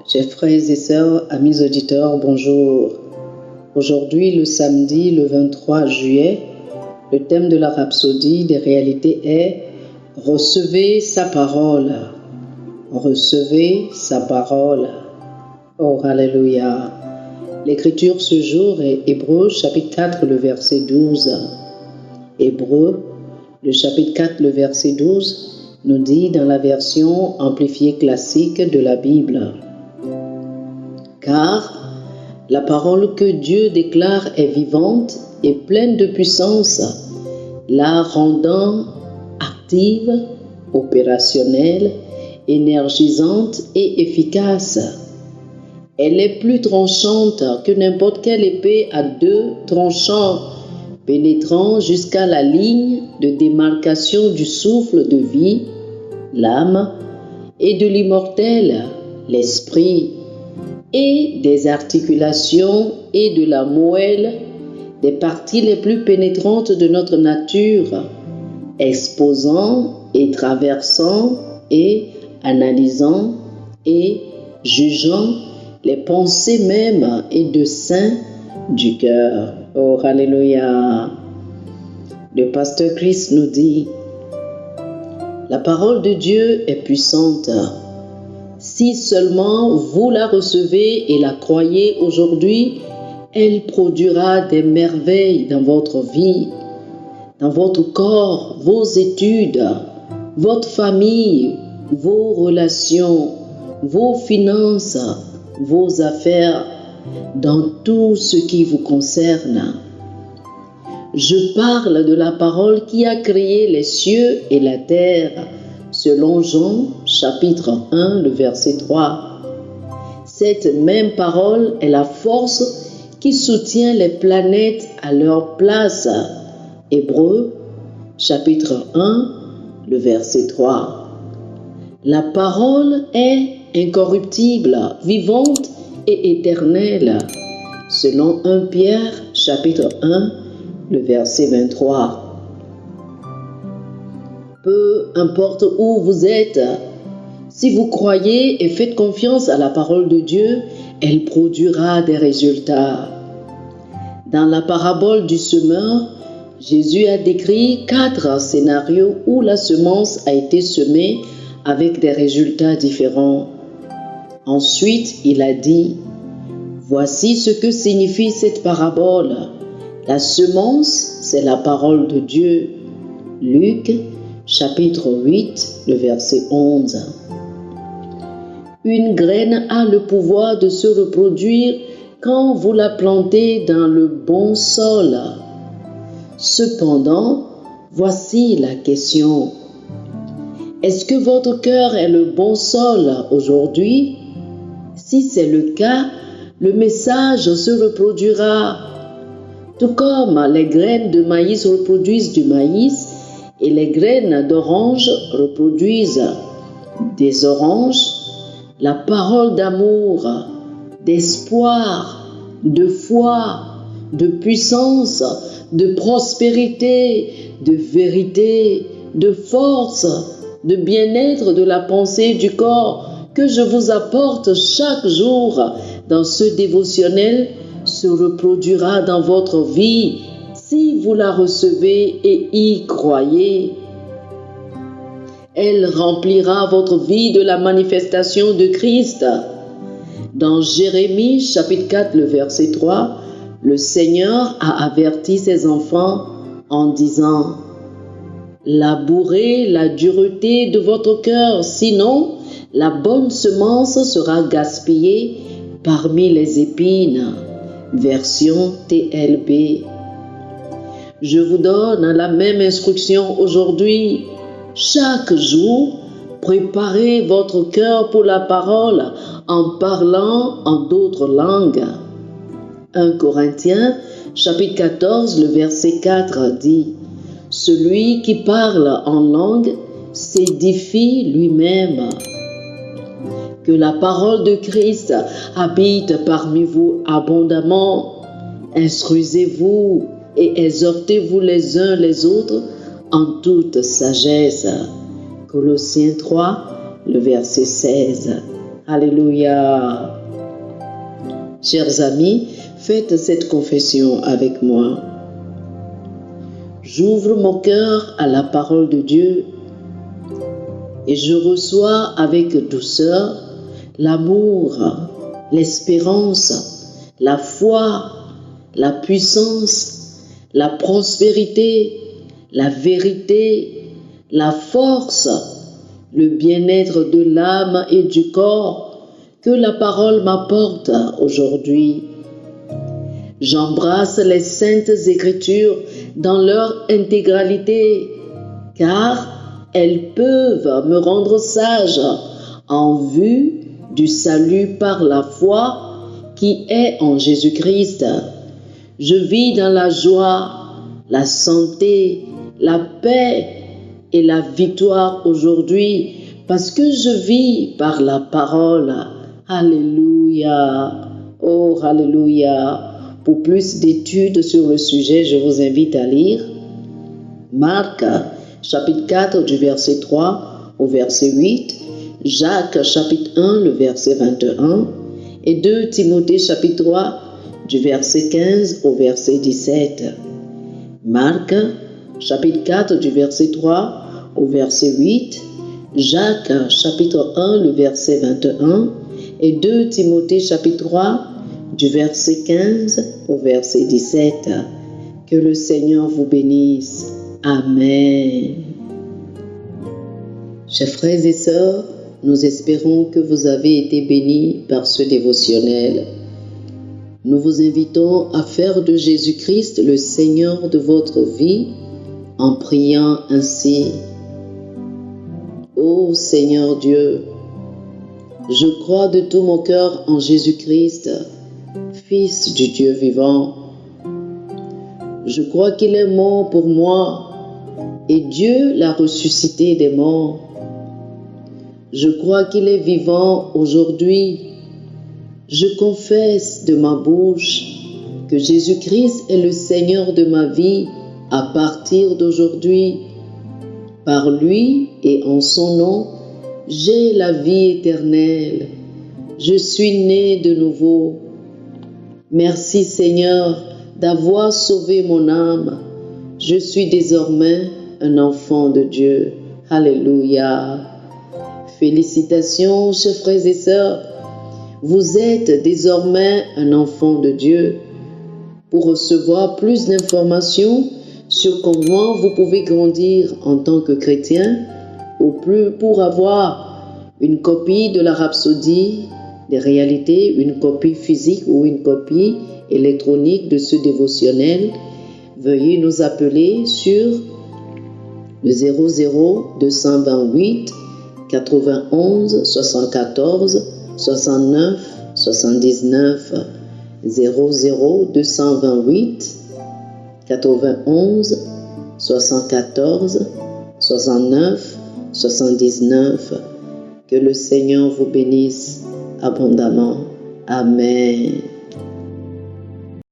Chers frères et sœurs, amis auditeurs, bonjour. Aujourd'hui, le samedi, le 23 juillet, le thème de la rhapsodie des réalités est « Recevez sa parole ». Recevez sa parole. Oh, alléluia. L'écriture ce jour est Hébreux, chapitre 4, le verset 12. Hébreux, le chapitre 4, le verset 12, nous dit dans la version amplifiée classique de la Bible. Car la parole que Dieu déclare est vivante et pleine de puissance, la rendant active, opérationnelle, énergisante et efficace. Elle est plus tranchante que n'importe quelle épée à deux tranchants, pénétrant jusqu'à la ligne de démarcation du souffle de vie, l'âme, et de l'immortel, l'esprit, et des articulations et de la moelle, des parties les plus pénétrantes de notre nature, exposant et traversant et analysant et jugeant les pensées mêmes et desseins du cœur. Oh, alléluia! Le pasteur Christ nous dit, la parole de Dieu est puissante. Si seulement vous la recevez et la croyez aujourd'hui, elle produira des merveilles dans votre vie, dans votre corps, vos études, votre famille, vos relations, vos finances, vos affaires, dans tout ce qui vous concerne. Je parle de la parole qui a créé les cieux et la terre, selon Jean, chapitre 1, le verset 3. Cette même parole est la force qui soutient les planètes à leur place. Hébreux, chapitre 1, le verset 3. La parole est incorruptible, vivante et éternelle, selon 1 Pierre, chapitre 1, le verset 23. Peu importe où vous êtes, si vous croyez et faites confiance à la parole de Dieu, elle produira des résultats. Dans la parabole du semeur, Jésus a décrit 4 scénarios où la semence a été semée avec des résultats différents. Ensuite, il a dit, voici ce que signifie cette parabole. La semence, c'est la parole de Dieu. Luc, chapitre 8, le verset 11. Une graine a le pouvoir de se reproduire quand vous la plantez dans le bon sol. Cependant, voici la question. Est-ce que votre cœur est le bon sol aujourd'hui? Si c'est le cas, le message se reproduira. Tout comme les graines de maïs reproduisent du maïs et les graines d'orange reproduisent des oranges, la parole d'amour, d'espoir, de foi, de puissance, de prospérité, de vérité, de force, de bien-être de la pensée du corps que je vous apporte chaque jour dans ce dévotionnel se reproduira dans votre vie si vous la recevez et y croyez. Elle remplira votre vie de la manifestation de Christ. Dans Jérémie chapitre 4, le verset 3, le Seigneur a averti ses enfants en disant « Labourez la dureté de votre cœur, sinon la bonne semence sera gaspillée parmi les épines. » Version TLB. Je vous donne la même instruction aujourd'hui. Chaque jour, préparez votre cœur pour la parole en parlant en d'autres langues. 1 Corinthiens, chapitre 14, le verset 4 dit « Celui qui parle en langue s'édifie lui-même. » Que la parole de Christ habite parmi vous abondamment. Instruisez-vous et exhortez-vous les uns les autres en toute sagesse. Colossiens 3, le verset 16. Alléluia. Chers amis, faites cette confession avec moi. J'ouvre mon cœur à la parole de Dieu et je reçois avec douceur l'amour, l'espérance, la foi, la puissance, la prospérité, la vérité, la force, le bien-être de l'âme et du corps que la parole m'apporte aujourd'hui. J'embrasse les saintes Écritures dans leur intégralité, car elles peuvent me rendre sage en vue du salut par la foi qui est en Jésus-Christ. Je vis dans la joie, la santé, la paix et la victoire aujourd'hui parce que je vis par la parole. Alléluia. Oh, alléluia. Pour plus d'études sur le sujet, je vous invite à lire Marc, chapitre 4, du verset 3 au verset 8, Jacques, chapitre 1, le verset 21, et 2 Timothée, chapitre 3, du verset 15 au verset 17. Marc, chapitre 4, du verset 3 au verset 8, Jacques, chapitre 1, le verset 21, et 2 Timothée, chapitre 3, du verset 15 au verset 17. Que le Seigneur vous bénisse. Amen. Chers frères et sœurs, nous espérons que vous avez été bénis par ce dévotionnel. Nous vous invitons à faire de Jésus-Christ le Seigneur de votre vie en priant ainsi. Ô Seigneur Dieu, je crois de tout mon cœur en Jésus-Christ, Fils du Dieu vivant. Je crois qu'il est mort pour moi et Dieu l'a ressuscité des morts. Je crois qu'il est vivant aujourd'hui. Je confesse de ma bouche que Jésus-Christ est le Seigneur de ma vie à partir d'aujourd'hui. Par lui et en son nom, j'ai la vie éternelle. Je suis né de nouveau. Merci Seigneur d'avoir sauvé mon âme. Je suis désormais un enfant de Dieu. Alléluia. Félicitations, chers frères et sœurs. Vous êtes désormais un enfant de Dieu. Pour recevoir plus d'informations sur comment vous pouvez grandir en tant que chrétien, ou plus pour avoir une copie de la Rhapsodie des réalités, une copie physique ou une copie électronique de ce dévotionnel, veuillez nous appeler sur le 00 228 91 74 69 79 00 228 91 74 69 79. Que le Seigneur vous bénisse abondamment. Amen.